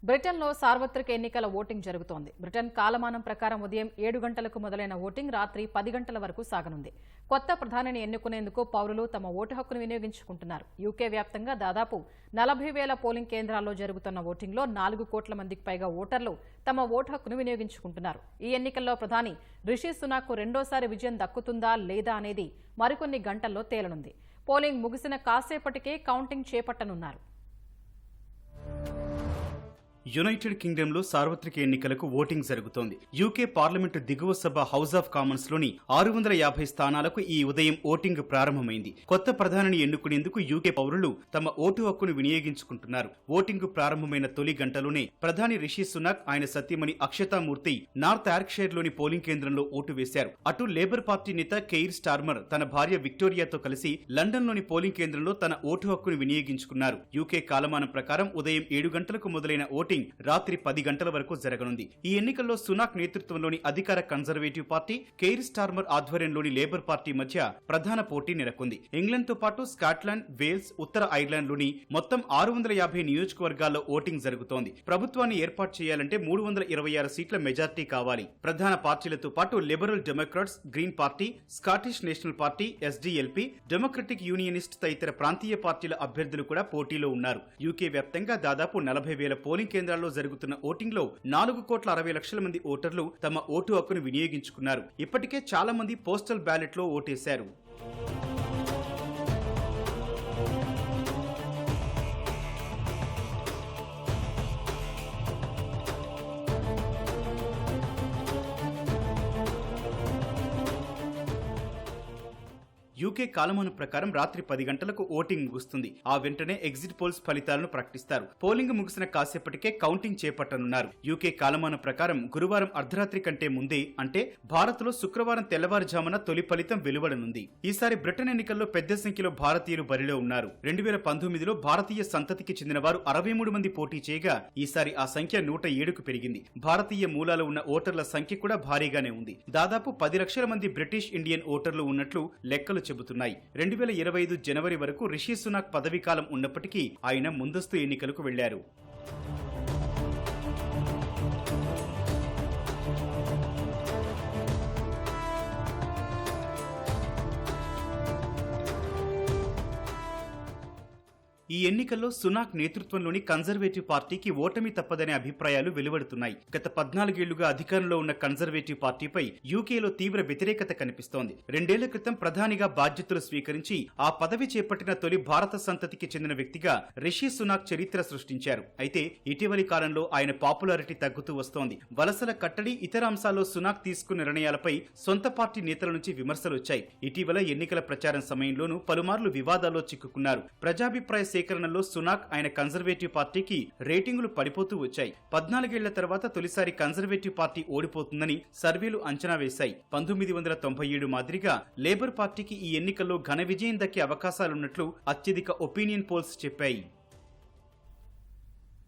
బ్రిటన్లో సార్వత్రిక ఎన్నికల ఓటింగ్ జరుగుతోంది. బ్రిటన్ కాలమానం ప్రకారం ఉదయం 7 గంటలకు మొదలైన ఓటింగ్ రాత్రి 10 గంటల వరకు సాగనుంది. కొత్త ప్రధానిని ఎన్నుకునేందుకు పౌరులు తమ ఓటు హక్కును వినియోగించుకుంటున్నారు. యూకే వ్యాప్తంగా దాదాపు 40,000 పోలింగ్ కేంద్రాల్లో జరుగుతున్న ఓటింగ్లో 4 కోట్ల మందికి పైగా ఓటర్లు తమ ఓటు హక్కును వినియోగించుకుంటున్నారు. ఈ ఎన్నికల్లో ప్రధాని రిషి సునాక్ రెండోసారి విజయం దక్కుతుందా లేదా అనేది మరికొన్ని గంటల్లో తేలనుంది. పోలింగ్ ముగిసిన కాసేపటికే కౌంటింగ్ చేపట్టనున్నారు. యునైటెడ్ కింగ్డమ్ లో సార్వత్రిక ఎన్నికలకు ఓటింగ్ జరుగుతోంది. యూకే పార్లమెంటు దిగువ సభ హౌస్ ఆఫ్ కామన్స్ లోని 650 స్థానాలకు ఈ ఉదయం ఓటింగ్ ప్రారంభమైంది. కొత్త ప్రధానిని ఎన్నుకునేందుకు యూకే పౌరులు తమ ఓటు హక్కును వినియోగించుకుంటున్నారు. ఓటింగ్ ప్రారంభమైన తొలి గంటలోనే ప్రధాని రిషి సునాక్, ఆయన సతీమణి అక్షతామూర్తి నార్త్ యార్క్షైర్ లోని పోలింగ్ కేంద్రంలో ఓటు వేశారు. అటు లేబర్ పార్టీ నేత కెయిర్ స్టార్మర్ తన భార్య విక్టోరియాతో కలిసి లండన్ లోని పోలింగ్ కేంద్రంలో తన ఓటు హక్కును వినియోగించుకున్నారు. యూకే కాలమానం ప్రకారం ఉదయం 7 గంటలకు మొదలైన ఓటింగ్ రాత్రి 10 గంటల వరకు జరగనుంది. ఈ ఎన్నికల్లో సునాక్ నేతృత్వంలోని అధికార కన్జర్వేటివ్ పార్టీ, కెయిర్ స్టార్మర్ ఆధ్వర్యంలోని లేబర్ పార్టీ మధ్య ప్రధాన పోటీ నెలకొంది. ఇంగ్లాండ్ తో పాటు స్కాట్లాండ్, వేల్స్, ఉత్తర ఐర్లాండ్ లోని మొత్తం 650 నియోజకవర్గాల్లో ఓటింగ్ జరుగుతోంది. ప్రభుత్వాన్ని ఏర్పాటు చేయాలంటే 326 సీట్ల మెజార్టీ కావాలి. ప్రధాన పార్టీలతో పాటు liberal Democrats, green party, Scottish national party, SDLP, democratic unionist తదితర ప్రాంతీయ పార్టీల అభ్యర్థులు కూడా పోటీలో ఉన్నారు. యూకే వ్యాప్తంగా దాదాపు 40,000 పోలింగ్ కేంద్రాల్లో జరుగుతున్న ఓటింగ్ లో 4,60,00,000 మంది ఓటర్లు తమ ఓటు హక్కును వినియోగించుకున్నారు. ఇప్పటికే చాలా మంది పోస్టల్ బ్యాలెట్ లో ఓటేశారు. యూకే కాలమానం ప్రకారం రాత్రి 10 గంటలకు ఓటింగ్ ముగుస్తుంది. ఆ వెంటనే ఎగ్జిట్ పోల్స్ ఫలితాలను ప్రకటిస్తారు. పోలింగ్ ముగిసిన కాసేపటికే కౌంటింగ్ చేపట్టనున్నారు. యూకే కాలమానం ప్రకారం గురువారం అర్ధరాత్రి కంటే ముందే, అంటే భారత్ లో శుక్రవారం తెల్లవారుజామున తొలి ఫలితం వెలువడనుంది. ఈసారి బ్రిటన్ ఎన్నికల్లో పెద్ద సంఖ్యలో భారతీయులు బరిలో ఉన్నారు. 2019లో భారతీయ సంతతికి చెందిన వారు 63 మంది పోటీ చేయగా ఈసారి ఆ సంఖ్య 107కు పెరిగింది. భారతీయ మూలాలు ఉన్న ఓటర్ల సంఖ్య కూడా భారీగానే ఉంది. దాదాపు 10 లక్షల మంది బ్రిటిష్ ఇండియన్ ఓటర్లు ఉన్నట్లు లెక్కలు చెబుతున్నాయి. 2025 జనవరి వరకు రిషి సునాక్ పదవీకాలం ఉన్నప్పటికీ ఆయన ముందస్తు ఎన్నికలకు వెళ్లారు. ఈ ఎన్నికల్లో సునాక్ నేతృత్వంలోని కన్జర్వేటివ్ పార్టీకి ఓటమి తప్పదనే అభిప్రాయాలు వెలువడుతున్నాయి. గత 14 ఏళ్లుగా అధికారంలో ఉన్న కన్జర్వేటివ్ పార్టీపై యూకేలో తీవ్ర వ్యతిరేకత కనిపిస్తోంది. 2 ఏళ్ల క్రితం ప్రధానిగా బాధ్యతలు స్వీకరించి ఆ పదవి చేపట్టిన తొలి భారత సంతతికి చెందిన వ్యక్తిగా రిషి సునాక్ చరిత్ర సృష్టించారు. అయితే ఇటీవలి కాలంలో ఆయన పాపులారిటీ తగ్గుతూ వస్తోంది. వలసల కట్టడి, ఇతర అంశాల్లో సునాక్ తీసుకున్న నిర్ణయాలపై సొంత పార్టీ నేతల నుంచి విమర్శలు వచ్చాయి. ఇటీవల ఎన్నికల ప్రచారం సమయంలోనూ పలుమార్లు వివాదాల్లో చిక్కుకున్నారు. ప్రజాభిప్రాయ సేకరణలో సునాక్, ఆయన కన్జర్వేటివ్ పార్టీకి రేటింగులు పడిపోతూ వచ్చాయి. 14 ఏళ్ల తర్వాత తొలిసారి కన్జర్వేటివ్ పార్టీ ఓడిపోతుందని సర్వేలు అంచనా వేశాయి. 1997 మాదిరిగా లేబర్ పార్టీకి ఈ ఎన్నికల్లో ఘన విజయం దక్కే అవకాశాలున్నట్లు అత్యధిక ఒపీనియన్ పోల్స్ చెప్పాయి.